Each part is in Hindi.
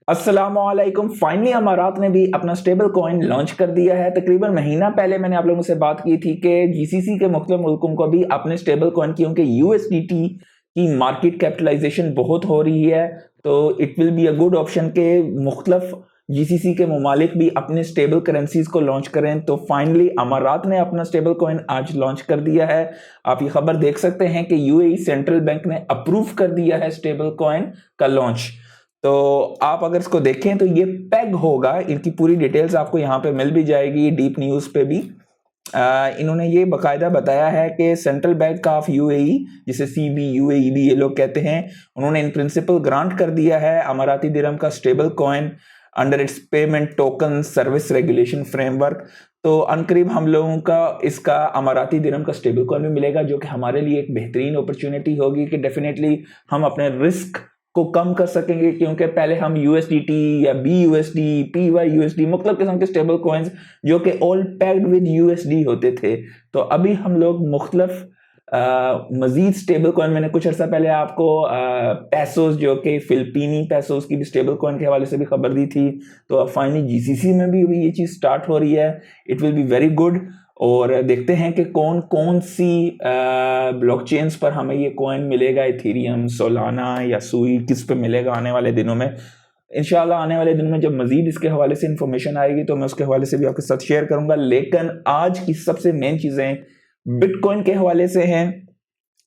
अस्सलामुअलैकुम। फाइनली अमारात ने भी अपना स्टेबल कॉइन लॉन्च कर दिया है। तकरीबन महीना पहले मैंने आप लोगों से बात की थी कि जीसीसी के मुख्तलिफ मुल्कों को भी अपने स्टेबल कॉइन क्योंकि यूएसडीटी की मार्केट कैपिटलाइजेशन बहुत हो रही है, तो it will be a good option के मुख्तलिफ जीसीसी के ममालिक भी अपने स्टेबल करेंसीज को लॉन्च करें। तो फाइनली अमारात ने अपना स्टेबल कॉइन आज लॉन्च कर दिया है। आप ये खबर देख सकते हैं कि यूएई सेंट्रल बैंक ने अप्रूव कर दिया है स्टेबल कॉइन का लॉन्च। तो आप अगर इसको देखें तो ये पेग होगा, इनकी पूरी डिटेल्स आपको यहाँ पे मिल भी जाएगी डीप न्यूज़ पे भी। इन्होंने ये बकायदा बताया है कि सेंट्रल बैंक ऑफ यूएई, जिसे सीबी यूएई भी ये लोग कहते हैं, उन्होंने इन प्रिंसिपल ग्रांट कर दिया है अमाराती दिरहम का stable coin under its payment token service regulation framework. तो अनकरीब हम लोगों का इसका अमाराती दिरहम का स्टेबल कॉइन भी मिलेगा, जो कि हमारे लिए एक बेहतरीन अपॉर्चुनिटी होगी कि डेफिनेटली हम अपने रिस्क को कम कर सकेंगे। क्योंकि पहले हम यूएसडीटी या बीयूएसडी, पीवाईयूएसडी मुख्तलिफ किस्म के स्टेबल कॉइन्स जो कि ऑल पैक्ड विद यूएसडी होते थे, तो अभी हम लोग मुख्तलिफ मजीद स्टेबल कॉइन, मैंने कुछ अर्सा पहले आपको पैसोस जो कि फिलिपीनी पैसोस की भी स्टेबल कॉइन के हवाले से भी खबर दी थी। तो अब फाइनली जीसीसी में भी ये चीज़ स्टार्ट हो रही है। It will be very good. और देखते हैं कि कौन कौन सी ब्लॉकचेन्स पर हमें ये कॉइन मिलेगा, इथेरियम, सोलाना या सुई, किस पे मिलेगा आने वाले दिनों में। इंशाल्लाह आने वाले दिनों में जब मजीद इसके हवाले से इंफॉर्मेशन आएगी तो मैं उसके हवाले से भी आपके साथ शेयर करूंगा। लेकिन आज की सबसे मेन चीज़ें बिटकॉइन के हवाले से हैं।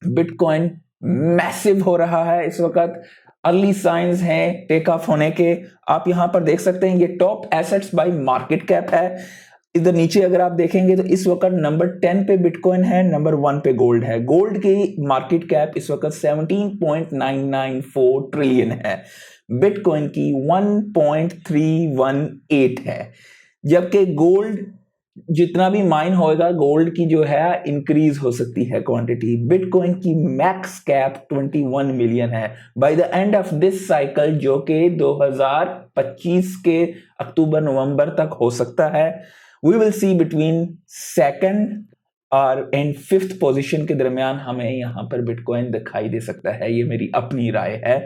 बिटकॉइन मैसिव हो रहा है इस वक्त, अर्ली साइंस हैं टेक ऑफ होने के। आप यहां पर देख सकते हैं ये top assets bye market cap है। इधर नीचे अगर आप देखेंगे तो इस वक्त नंबर 10 पे बिटकॉइन है, नंबर 1 पे गोल्ड है। गोल्ड की मार्केट कैप इस वक्त 17.994 ट्रिलियन है, बिटकॉइन की 1.318 है। जबकि गोल्ड जितना भी माइन होएगा, गोल्ड की जो है इंक्रीज हो सकती है क्वांटिटी। बिटकॉइन की मैक्स कैप 21 मिलियन है by the end of this cycle, जो कि 2025 के अक्टूबर नवंबर तक हो सकता है। We will see between second और एंड फिफ्थ पोजीशन के दरमियान हमें यहां पर बिटकॉइन दिखाई दे सकता है। ये मेरी अपनी राय है,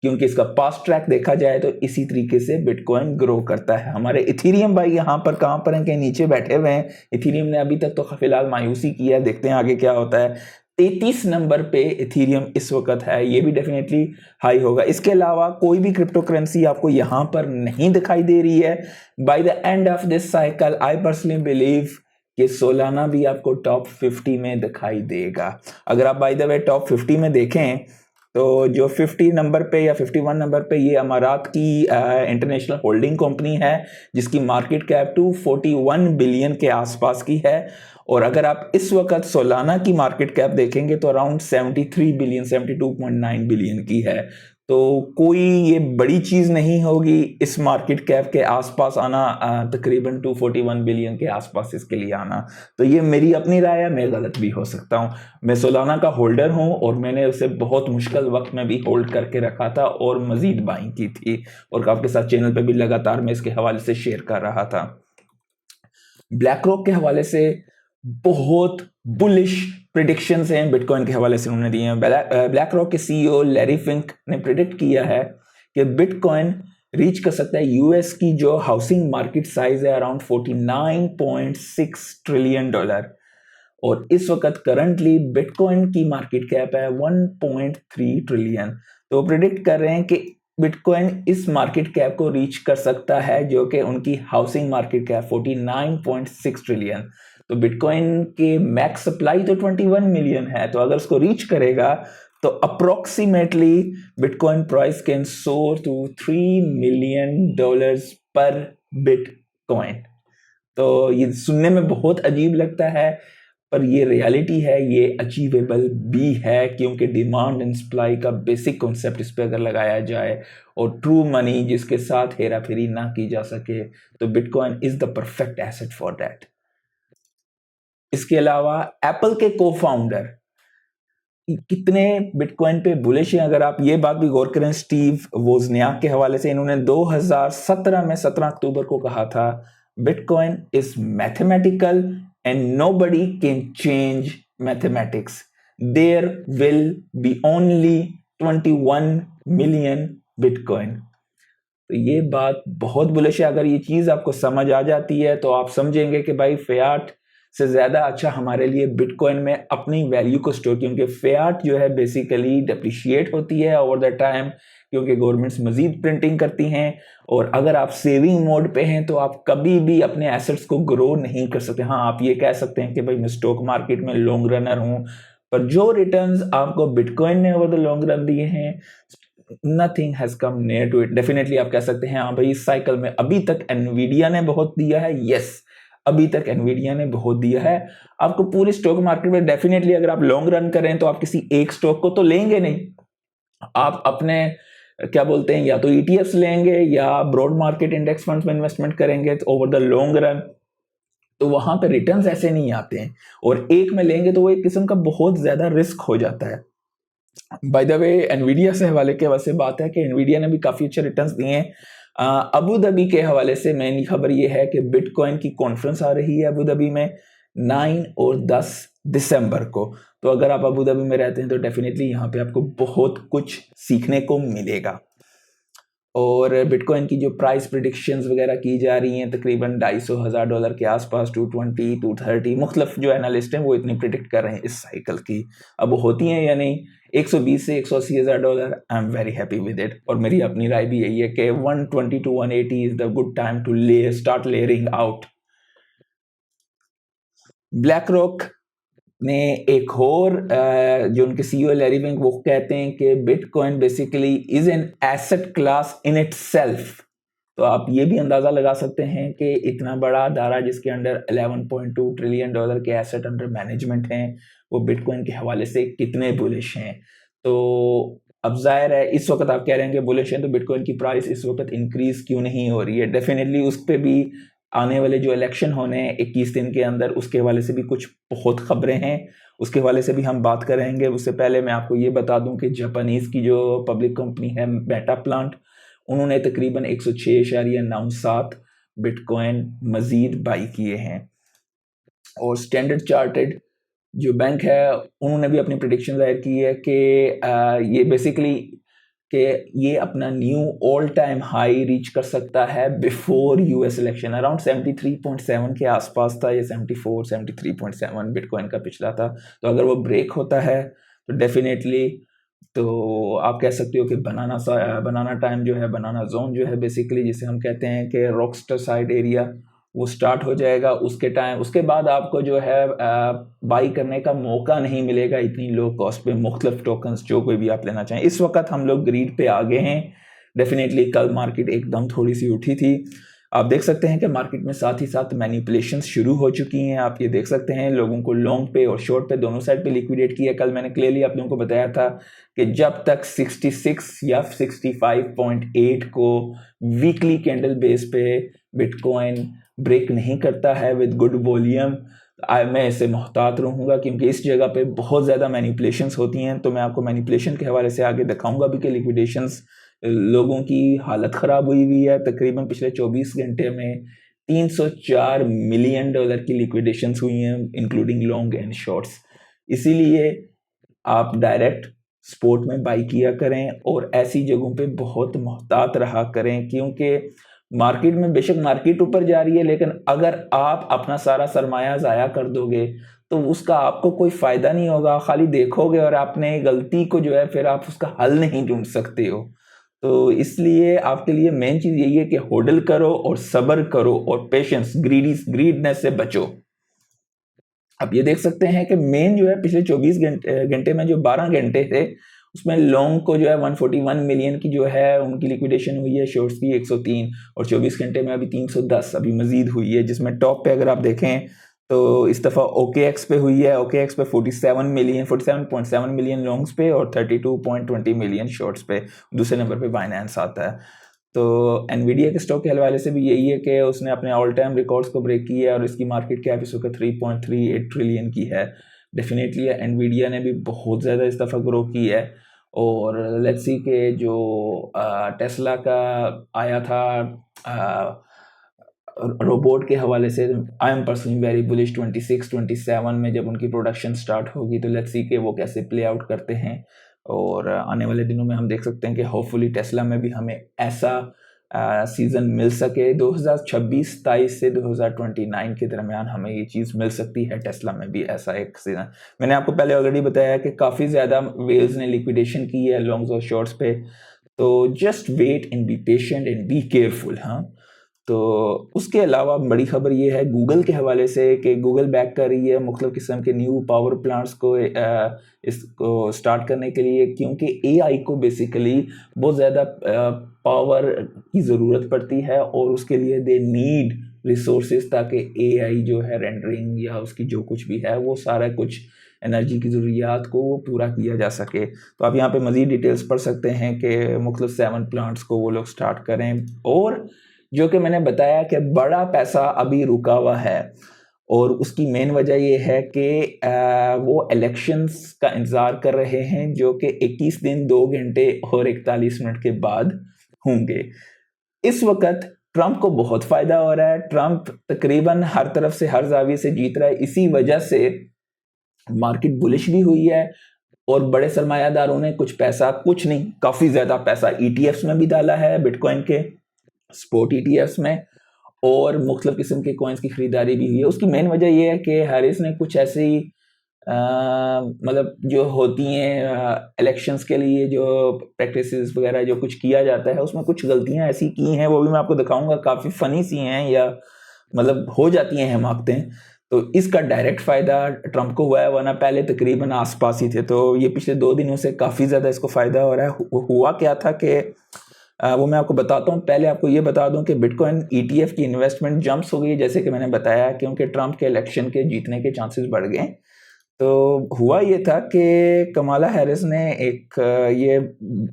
क्योंकि इसका पास्ट ट्रैक देखा जाए तो इसी तरीके से बिटकॉइन ग्रो करता है। हमारे इथेरियम भाई यहाँ पर कहाँ पर हैं, के नीचे बैठे हुए हैं। इथेरियम ने अभी तक तो फिलहाल मायूसी की है, देखते हैं आगे क्या होता है। 33 नंबर पे इथेरियम इस वक्त है, ये भी डेफिनेटली हाई होगा। इसके अलावा कोई भी क्रिप्टो करेंसी आपको यहाँ पर नहीं दिखाई दे रही है। By the end of this cycle I personally believe कि सोलाना भी आपको टॉप 50 में दिखाई देगा। अगर आप बाय द वे टॉप 50 में देखें तो जो 50 नंबर पे या 51 नंबर पे ये अमारात की इंटरनेशनल होल्डिंग कंपनी है, जिसकी मार्केट कैप 241 बिलियन के आसपास की है। और अगर आप इस वक्त सोलाना की मार्केट कैप देखेंगे तो अराउंड 73 बिलियन, 72.9 बिलियन की है। तो कोई ये बड़ी चीज नहीं होगी इस मार्केट कैप के आसपास आना, तकरीबन 241 बिलियन के आसपास इसके लिए आना। तो ये मेरी अपनी राय है, मैं गलत भी हो सकता हूँ। मैं सोलाना का होल्डर हूँ और मैंने उसे बहुत मुश्किल वक्त में भी होल्ड करके रखा था और मजीद बाइंग की थी, और आपके साथ चैनल पे भी लगातार मैं इसके हवाले से शेयर कर रहा था। ब्लैक रॉक के हवाले से बहुत बुलिश प्रिडिक्शंस हैं बिटकॉइन के हवाले से उन्होंने दिए हैं। ब्लैक रॉक के सीईओ लैरी फिंक ने प्रिडिक्ट किया है कि बिटकॉइन रीच कर सकता है यूएस की जो हाउसिंग मार्केट साइज है अराउंड 49.6 ट्रिलियन डॉलर, और इस वक्त करंटली बिटकॉइन की मार्केट कैप है 1.3 ट्रिलियन। तो प्रिडिक्ट कर रहे हैं कि बिटकॉइन इस मार्केट कैप को रीच कर सकता है, जो कि उनकी हाउसिंग मार्केट कैप 49.6 ट्रिलियन। तो बिटकॉइन के मैक्स सप्लाई तो 21 मिलियन है, तो अगर उसको रीच करेगा तो अप्रोक्सीमेटली बिटकॉइन प्राइस कैन सोर टू $3 मिलियन पर बिटकॉइन। तो ये सुनने में बहुत अजीब लगता है, पर ये रियलिटी है, ये अचीवेबल भी है, क्योंकि डिमांड एंड सप्लाई का बेसिक कॉन्सेप्ट इस पे अगर लगाया जाए और ट्रू मनी जिसके साथ हेरा फेरी ना की जा सके, तो bitcoin is the perfect asset for that. इसके अलावा एप्पल के को फाउंडर कितने बिटकॉइन पे बुलिश हैं, अगर आप ये बात भी गौर करें स्टीव वोजनियाक के हवाले से, इन्होंने 2017 में 17 अक्टूबर को कहा था, bitcoin is mathematical and nobody can change mathematics, there will be only 21 million bitcoin. तो ये बात बहुत बुलिश है। अगर ये चीज़ आपको समझ आ जाती है तो आप समझेंगे कि भाई फियाट से ज़्यादा अच्छा हमारे लिए बिटकॉइन में अपनी वैल्यू को स्टोर, क्योंकि फियाट जो है बेसिकली डिप्रिशिएट होती है ओवर द टाइम, क्योंकि गवर्नमेंट्स मजीद प्रिंटिंग करती हैं। और अगर आप सेविंग मोड पे हैं तो आप कभी भी अपने एसेट्स को ग्रो नहीं कर सकते। हाँ, आप ये कह सकते हैं कि भाई मैं स्टॉक मार्केट में लॉन्ग रनर हूँ, पर जो रिटर्न्स आपको बिटकॉइन ने ओवर द लॉन्ग रन दिए हैं, nothing has come near to it. Definitely आप कह सकते हैं हाँ भाई इस साइकिल में अभी तक एनवीडिया ने बहुत दिया है। यस, अभी तक एनवीडिया ने बहुत दिया है आपको पूरे स्टॉक मार्केट में। डेफिनेटली अगर आप लॉन्ग रन करें तो आप किसी एक स्टॉक को तो लेंगे नहीं, आप अपने क्या बोलते हैं या तो ईटीएफ्स लेंगे या ब्रॉड मार्केट इंडेक्स फंड्स में इन्वेस्टमेंट करेंगे ओवर द लॉन्ग रन। तो वहां पे रिटर्न्स ऐसे नहीं आते हैं, और एक में लेंगे तो वो एक किस्म का बहुत ज्यादा रिस्क हो जाता है। बाय द वे एनवीडिया से हवाले के वैसे बात है कि एनवीडिया ने भी काफी अच्छे रिटर्न्स दिए हैं। अबू धाबी के हवाले से मेन खबर ये है कि बिटकॉइन की कॉन्फ्रेंस आ रही है अबू धाबी में 9 और 10 दिसंबर को। तो अगर आप अबू धाबी में रहते हैं तो डेफिनेटली यहाँ पे आपको बहुत कुछ सीखने को मिलेगा। और बिटकॉइन की जो प्राइस प्रिडिक्शंस वगैरह की जा रही हैं तकरीबन $250,000 के आसपास, 220, 230, मुख्तलिफ जो एनालिस्ट हैं वो इतनी प्रिडिक्ट कर रहे हैं इस साइकिल की। अब होती हैं या नहीं, 120 से $180,000, I am very happy with it. और मेरी अपनी राय भी यही है कि 120 to 180 is the good time to start layering out. BlackRock ने एक और जो उनके सीईओ लैरी फिंक वो कहते हैं कि bitcoin basically is an asset class in itself. तो आप ये भी अंदाजा लगा सकते हैं कि इतना बड़ा दायरा जिसके अंडर $11.2 ट्रिलियन के एसेट अंडर मैनेजमेंट हैं, वो बिटकॉइन के हवाले से कितने बुलिश हैं। तो अब जाहिर है इस वक्त आप कह रहे हैं कि बुलिश हैं, तो बिटकॉइन की प्राइस इस वक्त इंक्रीज क्यों नहीं हो रही है। डेफिनेटली उस पर भी आने वाले जो इलेक्शन होने हैं 21 दिन के अंदर, उसके हवाले से भी कुछ बहुत खबरें हैं, उसके हवाले से भी हम बात करेंगे। उससे पहले मैं आपको ये बता दूं कि जापानीज की जो पब्लिक कंपनी है मेटा प्लांट, उन्होंने तकरीबन 106.97 बिटकॉइन मजीद बाई किए हैं। और स्टैंडर्ड चार्टर्ड जो बैंक है उन्होंने भी अपनी प्रिडिक्शन जाहिर की है कि ये बेसिकली कि ये अपना knew all time high reach कर सकता है बिफोर यूएस इलेक्शन। अराउंड 73.7 के आसपास था, ये 74 73.7 बिटकॉइन का पिछला था। तो अगर वो ब्रेक होता है तो डेफिनेटली तो आप कह सकते हो कि बनाना टाइम जो है, बनाना जोन जो है बेसिकली जिसे हम कहते हैं कि रॉकस्टर साइड एरिया, वो स्टार्ट हो जाएगा। उसके बाद आपको जो है बाई करने का मौका नहीं मिलेगा इतनी लो कॉस्ट पे मुख्तलिफ टोकन्स जो कोई भी आप लेना चाहें। इस वक्त हम लोग ग्रीड पे आ गए हैं। डेफिनेटली कल मार्केट एकदम थोड़ी सी उठी थी। आप देख सकते हैं कि मार्केट में साथ ही साथ मैनिपुलेशन शुरू हो चुकी हैं। आप ये देख सकते हैं लोगों को लॉन्ग पे और शॉर्ट पे दोनों साइड पे लिक्विडेट किया। कल मैंने क्लियरली आप लोगों को बताया था कि जब तक 66 या 65.8 को वीकली कैंडल बेस पे बिटकॉइन ब्रेक नहीं करता है विद गुड वॉल्यूम, मैं इससे मोहतात रहूँगा, क्योंकि इस जगह पे बहुत ज़्यादा मैनिपुलेशंस होती हैं। तो मैं आपको मैनिपुलेशन के हवाले से आगे दिखाऊंगा भी कि लिक्विडेशंस लोगों की हालत ख़राब हुई है। तकरीबन पिछले 24 घंटे में $304 मिलियन की लिक्विडेशंस हुई हैं, इंक्लूडिंग लॉन्ग एंड शॉर्ट्स। इसीलिए आप डायरेक्ट स्पोर्ट में बाई किया करें और ऐसी जगहों पे बहुत मोहतात रहा करें, क्योंकि मार्केट में बेशक मार्केट ऊपर जा रही है, लेकिन अगर आप अपना सारा सरमाया ज़ाया कर दोगे तो उसका आपको कोई फ़ायदा नहीं होगा। खाली देखोगे और आपने गलती को जो है फिर आप उसका हल नहीं ढूंढ सकते हो। तो इसलिए आपके लिए मेन चीज़ यही है कि होल्ड करो और सब्र करो और पेशेंस, ग्रीडनेस से बचो। आप ये देख सकते हैं कि मेन जो है पिछले 24 घंटे में जो 12 घंटे थे उसमें लॉन्ग को जो है 141 मिलियन की जो है उनकी लिक्विडेशन हुई है, शॉर्ट्स की 103, और 24 घंटे में अभी 310 अभी मजीद हुई है, जिसमें टॉप पे अगर आप देखें तो इस दफ़ा OKX पे हुई है। OKX पे 47.7 मिलियन लॉन्ग्स पे और 32.20 मिलियन शॉर्ट्स पे। दूसरे नंबर पे बाइनेंस आता है। तो एनवीडिया के स्टॉक के हवाले से भी यही है कि उसने अपने ऑल टाइम रिकॉर्ड्स को ब्रेक किया है और इसकी मार्केट कैप इस वक्त 3.38 ट्रिलियन की है। डेफिनेटली एनवीडिया ने भी बहुत ज़्यादा इस दफ़ा ग्रो की है। और लेट्स सी के जो टेस्ला का आया था रोबोट के हवाले से, I am personally very bullish 26-27 में जब उनकी प्रोडक्शन स्टार्ट होगी, तो लेट्स सी के वो कैसे प्ले आउट करते हैं। और आने वाले दिनों में हम देख सकते हैं कि होपफुली टेस्ला में भी हमें ऐसा सीज़न मिल सके 2026-27 से 2029 के दरमियान हमें ये चीज़ मिल सकती है। टेस्ला में भी ऐसा एक सीज़न, मैंने आपको पहले ऑलरेडी बताया कि काफ़ी ज़्यादा वेल्स ने लिक्विडेशन की है लॉन्ग्स और शॉर्ट्स पे, तो just wait and be patient and be careful. हाँ, तो उसके अलावा बड़ी खबर ये है गूगल के हवाले से कि गूगल बैक कर रही है मुख्तलिफ किस्म के न्यू पावर प्लांट्स को इसको स्टार्ट करने के लिए, क्योंकि एआई को बेसिकली बहुत ज़्यादा पावर की ज़रूरत पड़ती है और उसके लिए दे नीड रिसोर्सेज, ताकि एआई जो है रेंडरिंग या उसकी जो कुछ भी है वो सारा कुछ एनर्जी की ज़रूरियात को वो पूरा किया जा सके। तो आप यहाँ पे मज़ीद डिटेल्स पढ़ सकते हैं कि मुख्तलिफ 7 प्लांट्स को वो लोग स्टार्ट करें, और जो कि मैंने बताया कि बड़ा पैसा अभी रुका हुआ है, और उसकी मेन वजह ये है कि वो इलेक्शंस का इंतज़ार कर रहे हैं जो कि 21 दिन 2 घंटे और 41 मिनट के बाद होंगे। इस वक्त ट्रंप को बहुत फ़ायदा हो रहा है, ट्रंप तकरीबन हर तरफ से हर जाविये से जीत रहा है, इसी वजह से मार्केट बुलिश भी हुई है, और बड़े सरमायादारों ने कुछ पैसा, कुछ नहीं काफ़ी ज़्यादा पैसा ETFs में भी डाला है, बिटकॉइन के स्पॉट ETFs में, और मुख्तलिफ किस्म के कॉइन्स की खरीदारी भी हुई है। उसकी मेन वजह यह है कि हैरिस ने कुछ ऐसी मतलब जो होती हैं इलेक्शंस के लिए जो प्रैक्टिसेस वगैरह जो कुछ किया जाता है उसमें कुछ गलतियां ऐसी की हैं, वो भी मैं आपको दिखाऊंगा, काफ़ी फ़नी सी हैं या मतलब हो जाती हैं हिमाकतें। तो इसका डायरेक्ट फ़ायदा ट्रंप को हुआ है, वरना पहले तकरीबन आसपास ही थे। तो ये पिछले 2 दिनों से काफ़ी ज़्यादा इसको फ़ायदा हो रहा है। हुआ क्या था कि वो मैं आपको बताता हूँ। पहले आपको ये बता दूँ कि बिटकॉइन ETF की इन्वेस्टमेंट जंप्स हो गई, जैसे कि मैंने बताया, क्योंकि ट्रंप के इलेक्शन के जीतने के चांसेस बढ़ गए। तो हुआ ये था कि कमाला हैरिस ने एक ये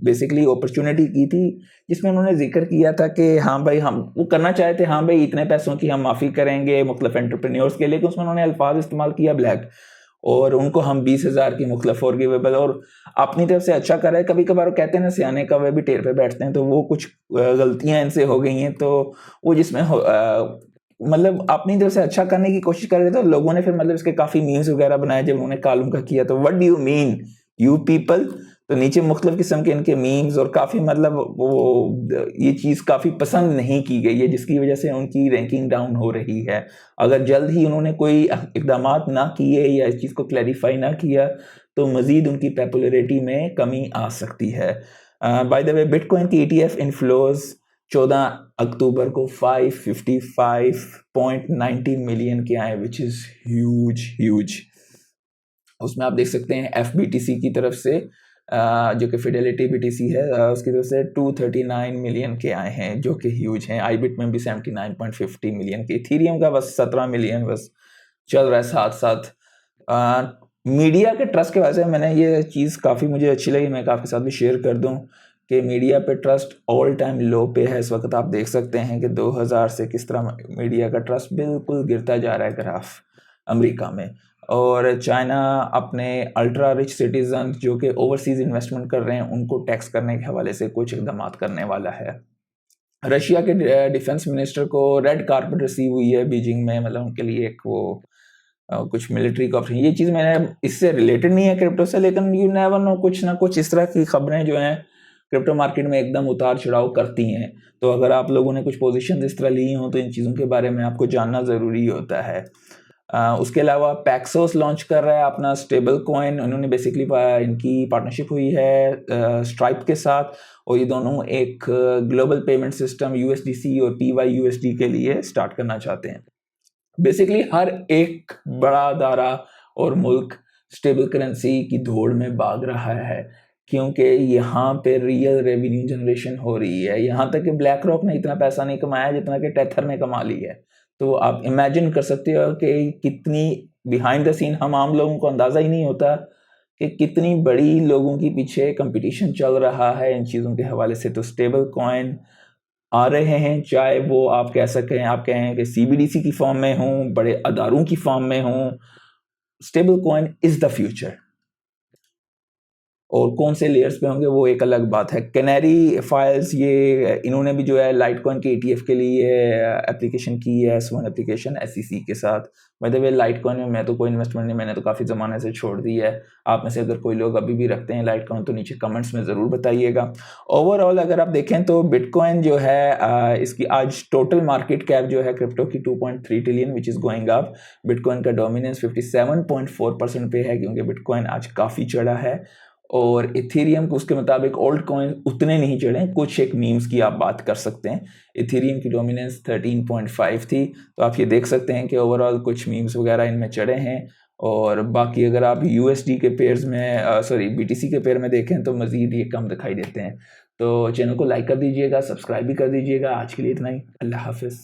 बेसिकली अपॉर्चुनिटी की थी, जिसमें उन्होंने जिक्र किया था कि हाँ भाई, हम वो करना चाहे थे, हाँ भाई इतने पैसों की हम माफ़ी करेंगे मुख्तलिफ एंटरप्रेन्योर्स के लिए, कि उसमें उन्होंने अल्फाज इस्तेमाल किया ब्लैक, और उनको हम 20,000 की मुख्तलिफ फॉरगिवेबल, और अपनी तरफ से अच्छा कर रहा है। कभी कभार वो कहते हैं ना, सियाने कौवे भी टेर पे बैठते हैं, तो वो कुछ गलतियां इनसे हो गई हैं, तो वो जिसमें मतलब अपनी तरफ से अच्छा करने की कोशिश कर रहे थे, तो लोगों ने फिर मतलब इसके काफ़ी मीम्स वगैरह बनाए जब उन्होंने कालूम का किया। तो what do you mean you people, तो नीचे मुख्तलिफ किस्म के इनके मीम्स, और काफ़ी मतलब वो ये चीज़ काफ़ी पसंद नहीं की गई है, जिसकी वजह से उनकी रैंकिंग डाउन हो रही है। अगर जल्द ही उन्होंने कोई इकदाम ना किए या इस चीज़ को क्लैरिफाई ना किया, तो मज़ीद उनकी पॉपुलैरिटी में कमी आ सकती है। बाय द वे, बिटकॉइन की ETF इनफ्लोज 14 अक्टूबर को 555.90 मिलियन के आए, विच इज़ ह्यूज। उसमें आप देख सकते हैं FBTC की तरफ से जो कि फिडेलिटी BTC है, उसकी तरफ से 239 मिलियन के आए हैं, जो कि ह्यूज हैं। आईबिट में भी 79.50 मिलियन के, इथीरियम का बस 17 मिलियन बस चल रहा है साथ साथ। मीडिया के ट्रस्ट के वजह से मैंने ये चीज़ काफ़ी मुझे अच्छी लगी, मैं आपके साथ भी शेयर कर दूं कि मीडिया पे ट्रस्ट ऑल टाइम लो पे है इस वक्त। आप देख सकते हैं कि 2000 से किस तरह मीडिया का ट्रस्ट बिल्कुल गिरता जा रहा है ग्राफ अमेरिका में। और चाइना अपने अल्ट्रा रिच सिटीजन जो कि ओवरसीज इन्वेस्टमेंट कर रहे हैं, उनको टैक्स करने के हवाले से कुछ इकदाम करने वाला है। रशिया के डिफेंस मिनिस्टर को रेड कार्पेट रिसीव हुई है बीजिंग में, मतलब उनके लिए एक वो कुछ मिलिट्री का ऑप्शन। ये चीज़ मैंने इससे रिलेटेड नहीं है क्रिप्टो से, लेकिन यू नेवर नो, कुछ ना कुछ इस तरह की खबरें जो हैं क्रिप्टो मार्केट में एकदम उतार चढ़ाव करती हैं। तो अगर आप लोगों ने कुछ पोजीशन इस तरह ली हों, तो इन चीज़ों के बारे में आपको जानना ज़रूरी होता है। उसके अलावा पैक्सोस लॉन्च कर रहा है अपना स्टेबल कॉइन। उन्होंने बेसिकली इनकी पार्टनरशिप हुई है स्ट्राइप के साथ, और ये दोनों एक ग्लोबल पेमेंट सिस्टम USDC और PYUSD के लिए स्टार्ट करना चाहते हैं। बेसिकली हर एक बड़ा अदारा और मुल्क स्टेबल करेंसी की दौड़ में भाग रहा है, क्योंकि यहाँ पे रियल रेवेन्यू जनरेशन हो रही है। यहाँ तक कि ब्लैक रॉक ने इतना पैसा नहीं कमाया जितना कि टेथर ने कमा ली है। तो आप इमेजिन कर सकते हो कि कितनी बिहाइंड द सीन, हम आम लोगों को अंदाज़ा ही नहीं होता कि कितनी बड़ी लोगों के पीछे कंपटीशन चल रहा है इन चीज़ों के हवाले से। तो स्टेबल कॉइन आ रहे हैं, चाहे वो आप कह सकें, आप कहें कि CBDC की फॉर्म में हों, बड़े अदारों की फॉर्म में हों, stable coin is the future. और कौन से लेयर्स पे होंगे वो एक अलग बात है। कैनरी फाइल्स ये इन्होंने भी जो है लाइटकॉइन के ETF के लिए एप्लीकेशन की है, S1 एप्लीकेशन SEC के साथ। बाय द वे लाइटकॉइन में मैं तो कोई इन्वेस्टमेंट नहीं, मैंने तो काफ़ी ज़माने से छोड़ दी है। आप में से अगर कोई लोग अभी भी रखते हैं लाइटकॉइन तो नीचे कमेंट्स में ज़रूर बताइएगा। ओवरऑल अगर आप देखें तो बिटकॉइन जो है इसकी आज टोटल मार्केट कैप जो है क्रिप्टो की 2.3 trillion which is going up. Bitcoin का डोमिनेंस 57.4% पे है क्योंकि बिटकॉइन आज काफ़ी चढ़ा है। और इथेरियम को उसके मुताबिक ओल्ड कॉइन उतने नहीं चढ़े, कुछ एक मीम्स की आप बात कर सकते हैं। इथेरियम की डोमिनेंस 13.5 थी, तो आप ये देख सकते हैं कि ओवरऑल कुछ मीम्स वगैरह इनमें चढ़े हैं। और बाकी अगर आप USD के पेयर्स में सॉरी BTC के पेयर में देखें तो मज़ीद ये कम दिखाई देते हैं। तो चैनल को लाइक कर दीजिएगा, सब्सक्राइब भी कर दीजिएगा। आज के लिए इतना ही, अल्लाह हाफिज़।